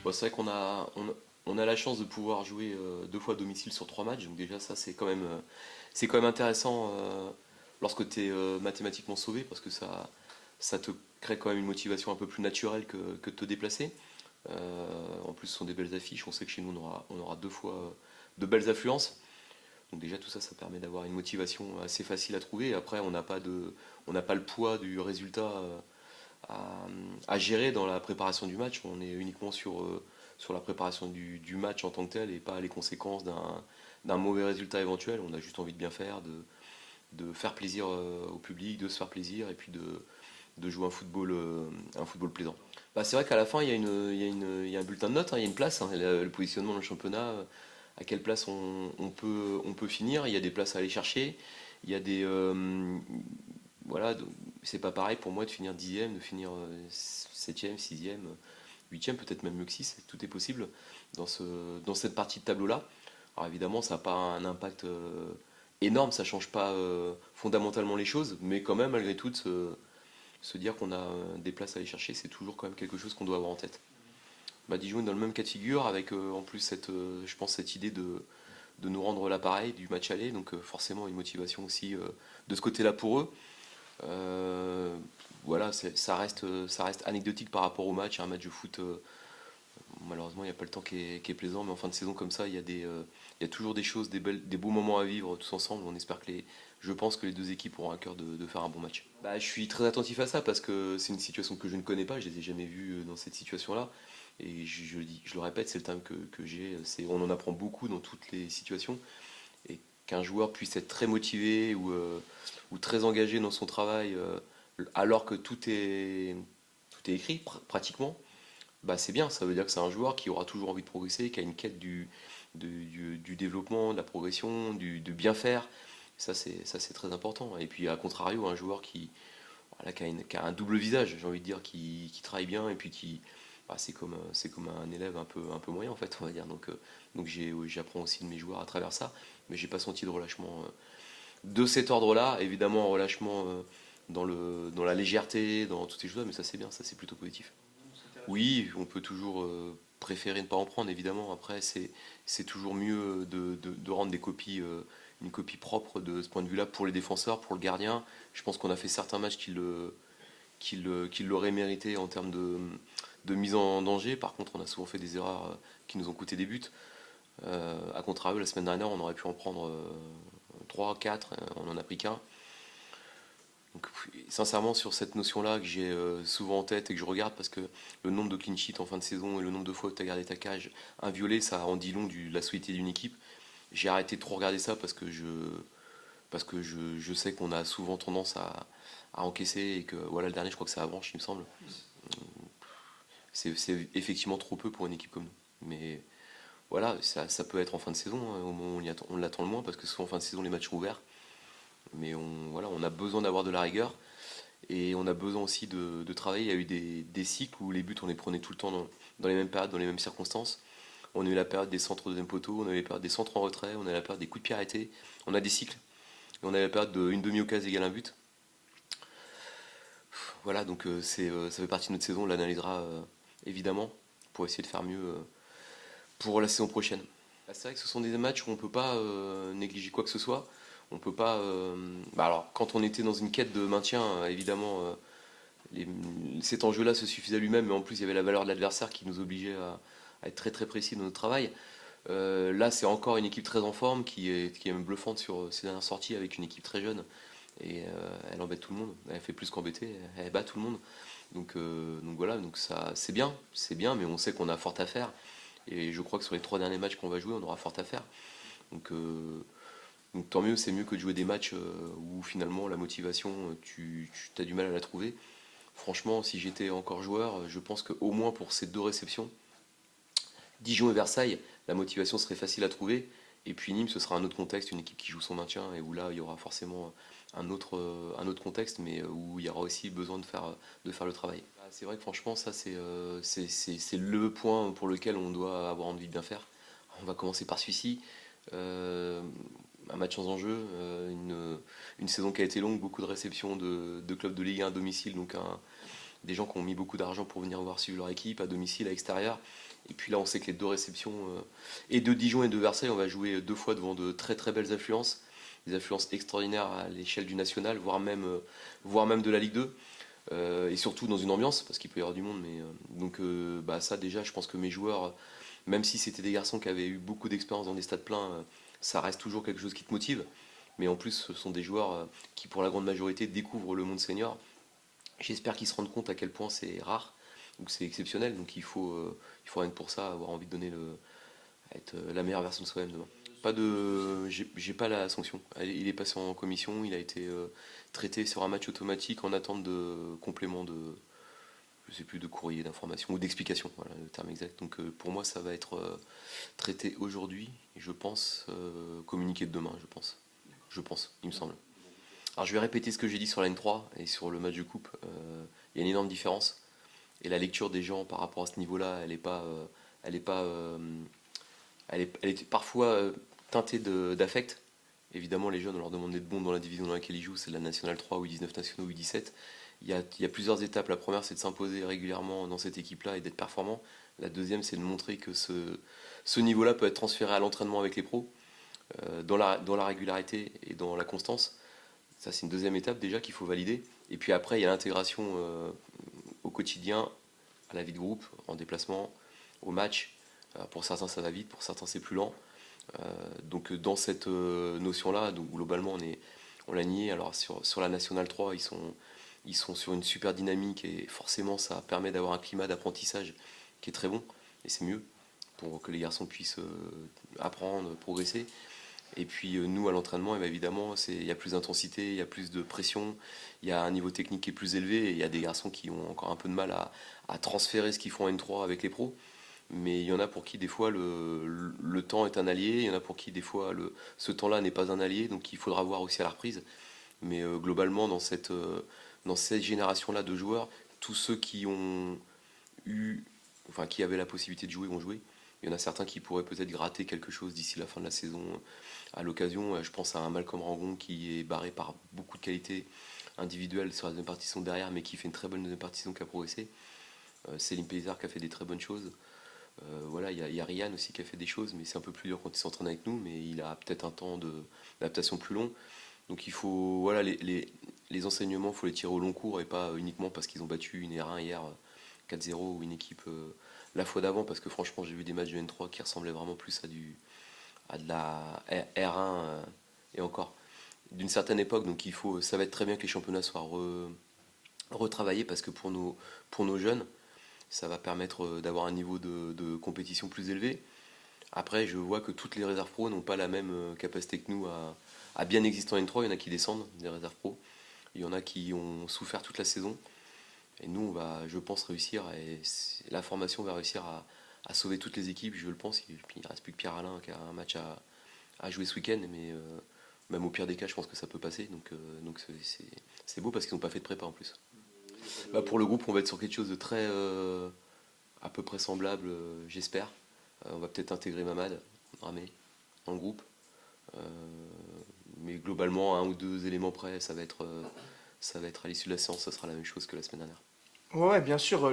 Bon, c'est vrai on a la chance de pouvoir jouer deux fois à domicile sur trois matchs, donc déjà ça c'est quand même intéressant lorsque tu es mathématiquement sauvé, parce que ça te crée quand même une motivation un peu plus naturelle que de te déplacer. En plus, ce sont des belles affiches, on sait que chez nous on aura deux fois de belles affluences. Donc déjà tout ça, ça permet d'avoir une motivation assez facile à trouver. Et après, on n'a pas le poids du résultat à, à gérer dans la préparation du match. On est uniquement sur la préparation match en tant que tel et pas les conséquences d'un mauvais résultat éventuel. On a juste envie de bien faire, de faire plaisir au public, de se faire plaisir et puis de jouer un football plaisant. Bah, c'est vrai qu'à la fin, il y a un bulletin de notes, hein, il y a une place, hein, le positionnement dans le championnat, à quelle place on peut finir. Il y a des places à aller chercher. Il y a des, voilà, c'est pas pareil pour moi de finir dixième, de finir septième, sixième, huitième, peut-être même mieux que six, tout est possible dans cette partie de tableau-là. Alors évidemment, ça n'a pas un impact énorme, ça change pas fondamentalement les choses, mais quand même, malgré tout, se dire qu'on a des places à aller chercher, c'est toujours quand même quelque chose qu'on doit avoir en tête. Bah, Dijon est dans le même cas de figure, avec en plus je pense cette idée de nous rendre l'appareil du match aller, donc forcément une motivation aussi de ce côté-là pour eux. Euh, voilà, ça reste anecdotique par rapport au match. Un match de foot, malheureusement, il n'y a pas le temps qui est plaisant, mais en fin de saison comme ça, il y a toujours des choses, des beaux moments à vivre tous ensemble. On espère je pense que les deux équipes auront à cœur de faire un bon match. Bah, je suis très attentif à ça parce que c'est une situation que je ne connais pas, je les ai jamais vus dans cette situation-là. Et je le répète, c'est le terme que j'ai, on en apprend beaucoup dans toutes les situations. Et qu'un joueur puisse être très motivé ou très engagé dans son travail alors que tout est écrit pratiquement, bah c'est bien, ça veut dire que c'est un joueur qui aura toujours envie de progresser, qui a une quête du développement, de la progression, de bien faire. Ça c'est très important. Et puis à contrario, un joueur voilà, qui a un double visage, j'ai envie de dire, qui travaille bien et puis bah, c'est comme un élève un peu moyen en fait, on va dire. Donc j'apprends aussi de mes joueurs à travers ça, mais j'ai pas senti de relâchement de cet ordre-là. Évidemment, un relâchement dans la légèreté, dans toutes ces choses-là, mais ça c'est bien, ça c'est plutôt positif. Oui, on peut toujours préférer ne pas en prendre, évidemment. Après, c'est toujours mieux de rendre une copie propre de ce point de vue-là pour les défenseurs, pour le gardien. Je pense qu'on a fait certains matchs qui l'auraient mérité en termes de mise en danger. Par contre, on a souvent fait des erreurs qui nous ont coûté des buts. À contrario, la semaine dernière, on aurait pu en prendre 3, 4, on n'en a pris qu'un. Donc, sincèrement, sur cette notion-là que j'ai souvent en tête et que je regarde, parce que le nombre de clean sheets en fin de saison et le nombre de fois que tu as gardé ta cage inviolée, ça en dit long de la solidité d'une équipe. J'ai arrêté de trop regarder ça parce que je sais qu'on a souvent tendance à encaisser et que voilà, le dernier, je crois que c'est Avranches, il me semble. C'est effectivement trop peu pour une équipe comme nous. Mais voilà, ça peut être en fin de saison, hein, au moment où on l'attend le moins, parce que souvent en fin de saison, les matchs sont ouverts. Mais voilà, on a besoin d'avoir de la rigueur. Et on a besoin aussi de travailler. Il y a eu des cycles où les buts, on les prenait tout le temps dans les mêmes périodes, dans les mêmes circonstances. On a eu la période des centres de deuxième poteau, on a eu la période des centres en retrait, on a eu la période des coups de pied arrêtés. On a des cycles. Et on a eu la période d'une demi-occasion égale un but. Voilà, donc ça fait partie de notre saison. On l'analysera évidemment pour essayer de faire mieux pour la saison prochaine. Bah, c'est vrai que ce sont des matchs où on ne peut pas négliger quoi que ce soit. On peut pas. Bah alors, quand on était dans une quête de maintien, évidemment, les- cet enjeu-là se suffisait à lui-même, mais en plus, il y avait la valeur de l'adversaire qui nous obligeait à être très très précis dans notre travail. Là, c'est encore une équipe très en forme qui est même bluffante sur ses dernières sorties avec une équipe très jeune. Et elle embête tout le monde. Elle fait plus qu'embêter, elle bat tout le monde. Donc voilà, donc ça, c'est bien, mais on sait qu'on a fort à faire. Et je crois que sur les trois derniers matchs qu'on va jouer, on aura fort à faire. Donc, euh, donc tant mieux, c'est mieux que de jouer des matchs où finalement la motivation, tu as du mal à la trouver. Franchement, si j'étais encore joueur, je pense qu'au moins pour ces deux réceptions, Dijon et Versailles, la motivation serait facile à trouver. Et puis Nîmes, ce sera un autre contexte, une équipe qui joue son maintien et où là, il y aura forcément un autre contexte, mais où il y aura aussi besoin de faire le travail. Ah, c'est vrai que franchement, ça, c'est le point pour lequel on doit avoir envie de bien faire. On va commencer par celui-ci. Euh, un match sans enjeu, une saison qui a été longue, beaucoup de réceptions de clubs de Ligue 1 à domicile, donc des gens qui ont mis beaucoup d'argent pour venir voir suivre leur équipe à domicile, à l'extérieur. Et puis là, on sait que les deux réceptions, et de Dijon et de Versailles, on va jouer deux fois devant de très très belles affluences, des affluences extraordinaires à l'échelle du national, voire même de la Ligue 2. Et surtout dans une ambiance, parce qu'il peut y avoir du monde. Donc ça déjà, je pense que mes joueurs, même si c'était des garçons qui avaient eu beaucoup d'expérience dans des stades pleins, ça reste toujours quelque chose qui te motive. Mais en plus, ce sont des joueurs qui, pour la grande majorité, découvrent le monde senior. J'espère qu'ils se rendent compte à quel point c'est rare, donc c'est exceptionnel. Donc il faut rien que pour ça avoir envie de donner être la meilleure version de soi-même demain. Pas de, j'ai pas la sanction. Il est passé en commission, il a été traité sur un match automatique en attente de complément de, je sais plus, de courrier d'information ou d'explication, voilà le terme exact. Donc pour moi, ça va être traité aujourd'hui et je pense communiqué demain, je pense, il me semble. Alors je vais répéter ce que j'ai dit sur la N3 et sur le match de coupe. Il y a une énorme différence et la lecture des gens par rapport à ce niveau-là, elle est pas, elle est parfois teintée d'affect. Évidemment, les jeunes, on leur demande d'être bons dans la division dans laquelle ils jouent, c'est la Nationale 3 ou 19 nationaux ou 17. Il y a plusieurs étapes. La première, c'est de s'imposer régulièrement dans cette équipe-là et d'être performant. La deuxième, c'est de montrer que ce niveau-là peut être transféré à l'entraînement avec les pros, dans la régularité et dans la constance. Ça, c'est une deuxième étape déjà qu'il faut valider. Et puis après, il y a l'intégration au quotidien, à la vie de groupe, en déplacement, au match. Pour certains, ça va vite, pour certains, c'est plus lent. Donc dans cette notion-là, donc globalement, on l'a nié. Alors sur la Nationale 3, ils sont sur une super dynamique et forcément, ça permet d'avoir un climat d'apprentissage qui est très bon. Et c'est mieux pour que les garçons puissent apprendre, progresser. Et puis nous, à l'entraînement, eh bien, évidemment, il y a plus d'intensité, il y a plus de pression, il y a un niveau technique qui est plus élevé, et il y a des garçons qui ont encore un peu de mal à transférer ce qu'ils font en N3 avec les pros. Mais il y en a pour qui des fois le temps est un allié, il y en a pour qui des fois ce temps-là n'est pas un allié, donc il faudra voir aussi à la reprise. Mais globalement, dans cette génération-là de joueurs, tous ceux qui ont eu, enfin qui avaient la possibilité de jouer vont jouer. Il y en a certains qui pourraient peut-être gratter quelque chose d'ici la fin de la saison à l'occasion. Je pense à un Malcolm Rangon qui est barré par beaucoup de qualités individuelles sur la deuxième partie derrière, mais qui fait une très bonne deuxième partie qui a progressé. Céline Payzard qui a fait des très bonnes choses. Voilà, il y a Ryan aussi qui a fait des choses, mais c'est un peu plus dur quand il s'entraîne avec nous, mais il a peut-être un temps d'adaptation plus long. Donc il faut, voilà, les enseignements, il faut les tirer au long cours et pas uniquement parce qu'ils ont battu une R1 hier 4-0 ou une équipe la fois d'avant, parce que franchement j'ai vu des matchs de N3 qui ressemblaient vraiment plus à de la R1 et encore d'une certaine époque. Donc ça va être très bien que les championnats soient retravaillés parce que pour nos jeunes, ça va permettre d'avoir un niveau de compétition plus élevé. Après, je vois que toutes les réserves pro n'ont pas la même capacité que nous à bien exister en N3. Il y en a qui descendent des réserves pro. Il y en a qui ont souffert toute la saison. Et nous, on va, je pense, réussir. Et la formation va réussir à sauver toutes les équipes, je le pense. Il ne reste plus que Pierre-Alain qui a un match à jouer ce week-end. Mais même au pire des cas, je pense que ça peut passer. Donc c'est beau parce qu'ils n'ont pas fait de prépa en plus. Bah, pour le groupe, on va être sur quelque chose de très à peu près semblable, j'espère. On va peut-être intégrer Mamad, Ramé, dans le groupe. Euh, mais globalement, un ou deux éléments près, ça va être à l'issue de la séance, ça sera la même chose que la semaine dernière. Ouais, bien sûr,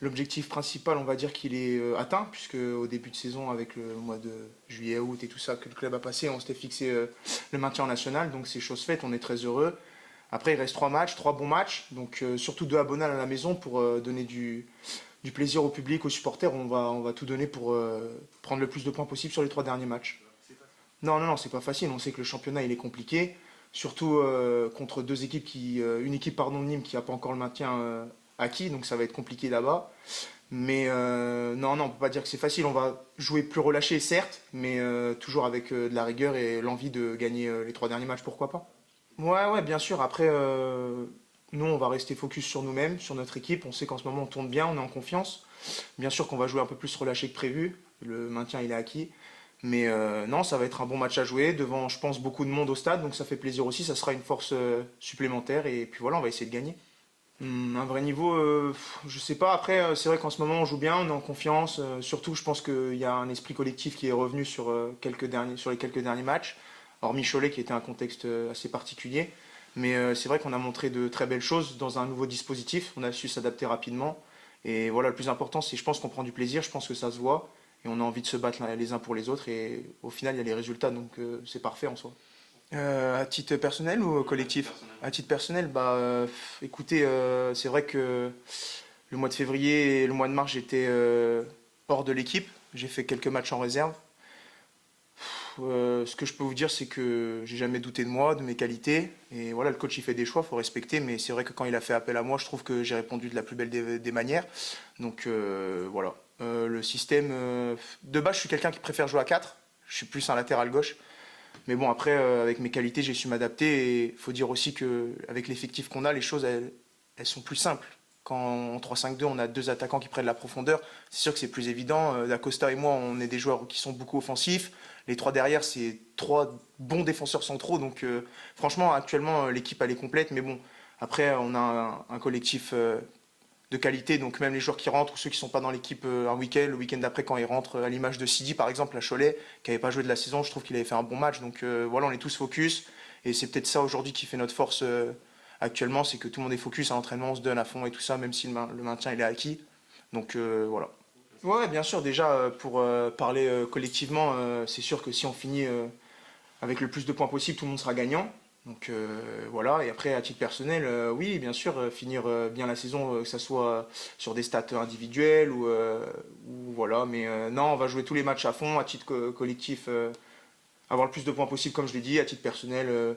l'objectif principal, on va dire qu'il est atteint, puisque au début de saison, avec le mois de juillet, août et tout ça que le club a passé, on s'était fixé le maintien en national, donc c'est chose faite, on est très heureux. Après, il reste trois matchs, trois bons matchs, donc surtout deux à Bonal à la maison pour donner du plaisir au public, aux supporters. On va tout donner pour prendre le plus de points possible sur les trois derniers matchs. Non, non, non, c'est pas facile. On sait que le championnat il est compliqué, surtout contre deux équipes une équipe pardon de Nîmes qui n'a pas encore le maintien acquis, donc ça va être compliqué là-bas. Mais non, non, on peut pas dire que c'est facile. On va jouer plus relâché, certes, mais toujours avec de la rigueur et l'envie de gagner les trois derniers matchs, pourquoi pas. Ouais, ouais, bien sûr. Après, nous, on va rester focus sur nous-mêmes, sur notre équipe. On sait qu'en ce moment, on tourne bien, on est en confiance. Bien sûr qu'on va jouer un peu plus relâché que prévu. Le maintien, il est acquis. Mais non, ça va être un bon match à jouer devant, je pense, beaucoup de monde au stade. Donc ça fait plaisir aussi. Ça sera une force supplémentaire. Et puis voilà, on va essayer de gagner. Un vrai niveau, je sais pas. Après, c'est vrai qu'en ce moment, on joue bien, on est en confiance. Surtout, je pense qu'il y a un esprit collectif qui est revenu sur les quelques derniers matchs. Hormis Cholet, qui était un contexte assez particulier. Mais c'est vrai qu'on a montré de très belles choses dans un nouveau dispositif. On a su s'adapter rapidement. Et voilà, le plus important, c'est je pense qu'on prend du plaisir, je pense que ça se voit. Et on a envie de se battre les uns pour les autres. Et au final, il y a les résultats, donc c'est parfait en soi. À titre personnel ou collectif? À titre personnel, écoutez, c'est vrai que le mois de février et le mois de mars, j'étais hors de l'équipe. J'ai fait quelques matchs en réserve. Ce que je peux vous dire, c'est que j'ai jamais douté de moi, de mes qualités. Et voilà, le coach, il fait des choix, il faut respecter. Mais c'est vrai que quand il a fait appel à moi, je trouve que j'ai répondu de la plus belle des manières. Donc voilà. Le système, de base, je suis quelqu'un qui préfère jouer à 4. Je suis plus un latéral gauche. Mais bon, après, avec mes qualités, j'ai su m'adapter. Et il faut dire aussi qu'avec l'effectif qu'on a, les choses, elles sont plus simples. Quand en 3-5-2, on a deux attaquants qui prennent la profondeur, c'est sûr que c'est plus évident. Dacosta et moi, on est des joueurs qui sont beaucoup offensifs. Les trois derrière, c'est trois bons défenseurs centraux. Donc franchement, actuellement, l'équipe, elle est complète. Mais bon, après, on a un collectif de qualité. Donc même les joueurs qui rentrent ou ceux qui ne sont pas dans l'équipe un week-end, le week-end d'après quand ils rentrent, à l'image de Sidi par exemple, à Cholet, qui n'avait pas joué de la saison, je trouve qu'il avait fait un bon match. Donc voilà, on est tous focus. Et c'est peut-être ça aujourd'hui qui fait notre force actuellement, c'est que tout le monde est focus à l'entraînement, on se donne à fond et tout ça, même si le maintien il est acquis. Donc voilà. Ouais, bien sûr, déjà pour parler collectivement, c'est sûr que si on finit avec le plus de points possible, tout le monde sera gagnant. Donc voilà, et après à titre personnel, oui, bien sûr, finir bien la saison, que ce soit sur des stats individuelles ou voilà, mais non, on va jouer tous les matchs à fond, à titre collectif, avoir le plus de points possible, comme je l'ai dit, à titre personnel,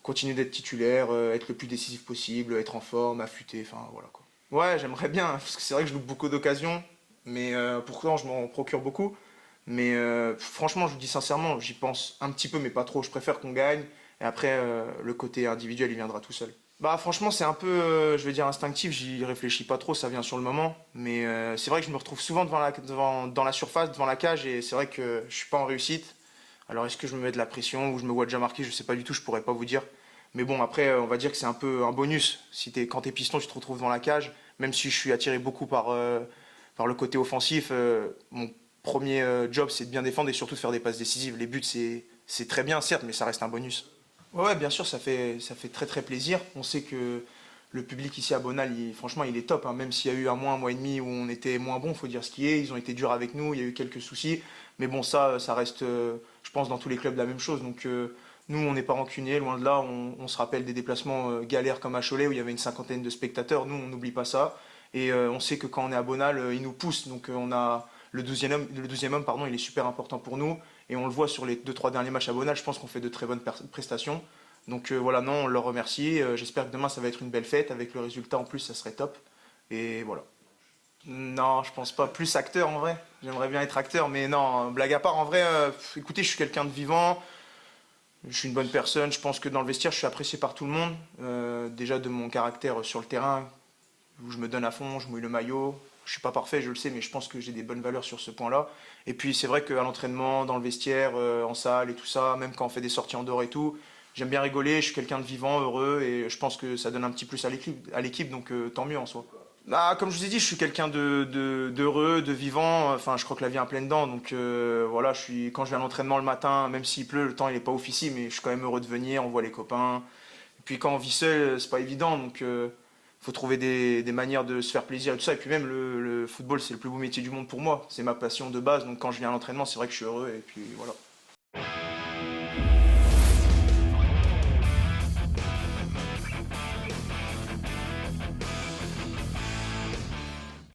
continuer d'être titulaire, être le plus décisif possible, être en forme, affûté, enfin voilà quoi. Ouais, j'aimerais bien, parce que c'est vrai que je loupe beaucoup d'occasions, mais pourtant je m'en procure beaucoup. Mais franchement, je vous dis sincèrement, j'y pense un petit peu, mais pas trop. Je préfère qu'on gagne. Et après, le côté individuel, il viendra tout seul. Bah franchement, c'est un peu, je vais dire, instinctif. J'y réfléchis pas trop, ça vient sur le moment. Mais c'est vrai que je me retrouve souvent dans la surface, devant la cage. Et c'est vrai que je suis pas en réussite. Alors est-ce que je me mets de la pression ou je me vois déjà marqué? Je sais pas du tout, je pourrais pas vous dire. Mais bon, après, on va dire que c'est un peu un bonus. Si quand t'es piston, tu te retrouves devant la cage. Même si je suis attiré beaucoup par le côté offensif, mon premier job, c'est de bien défendre et surtout de faire des passes décisives. Les buts, c'est très bien, certes, mais ça reste un bonus. Ouais, ouais, bien sûr, ça fait très très plaisir. On sait que le public ici à Bonal, franchement, il est top, hein. Même s'il y a eu un mois et demi où on était moins bon, faut dire ce qui est. Ils ont été durs avec nous, il y a eu quelques soucis. Mais bon, ça reste, je pense, dans tous les clubs la même chose. Donc nous, on n'est pas rancuniers, loin de là. On se rappelle des déplacements galères comme à Cholet où il y avait une cinquantaine de spectateurs. Nous, on n'oublie pas ça. Et on sait que quand on est à Bonal, ils nous poussent. Donc on a le douzième homme, pardon, il est super important pour nous. Et on le voit sur les deux trois derniers matchs à Bonal, je pense qu'on fait de très bonnes prestations. Donc voilà, non, on leur remercie. J'espère que demain, ça va être une belle fête. Avec le résultat en plus, ça serait top. Et voilà. Non, je pense pas. Plus acteur en vrai. J'aimerais bien être acteur, mais non, blague à part, en vrai, écoutez, je suis quelqu'un de vivant. Je suis une bonne personne. Je pense que dans le vestiaire, je suis apprécié par tout le monde. Déjà de mon caractère sur le terrain, où je me donne à fond, je mouille le maillot. Je suis pas parfait, je le sais, mais je pense que j'ai des bonnes valeurs sur ce point-là. Et puis c'est vrai qu'à l'entraînement, dans le vestiaire, en salle et tout ça, même quand on fait des sorties en dehors et tout, j'aime bien rigoler, je suis quelqu'un de vivant, heureux, et je pense que ça donne un petit plus à l'équipe, donc tant mieux en soi. Bah, comme je vous ai dit, je suis quelqu'un d'heureux, de vivant. Enfin, je crois que la vie est en pleine dedans. Donc voilà, quand je viens à l'entraînement le matin, même s'il pleut, le temps il est pas ouf ici, mais je suis quand même heureux de venir. On voit les copains. Et puis quand on vit seul, c'est pas évident. Donc faut trouver des manières de se faire plaisir et tout ça. Et puis même le football, c'est le plus beau métier du monde pour moi. C'est ma passion de base. Donc quand je viens à l'entraînement, c'est vrai que je suis heureux. Et puis voilà.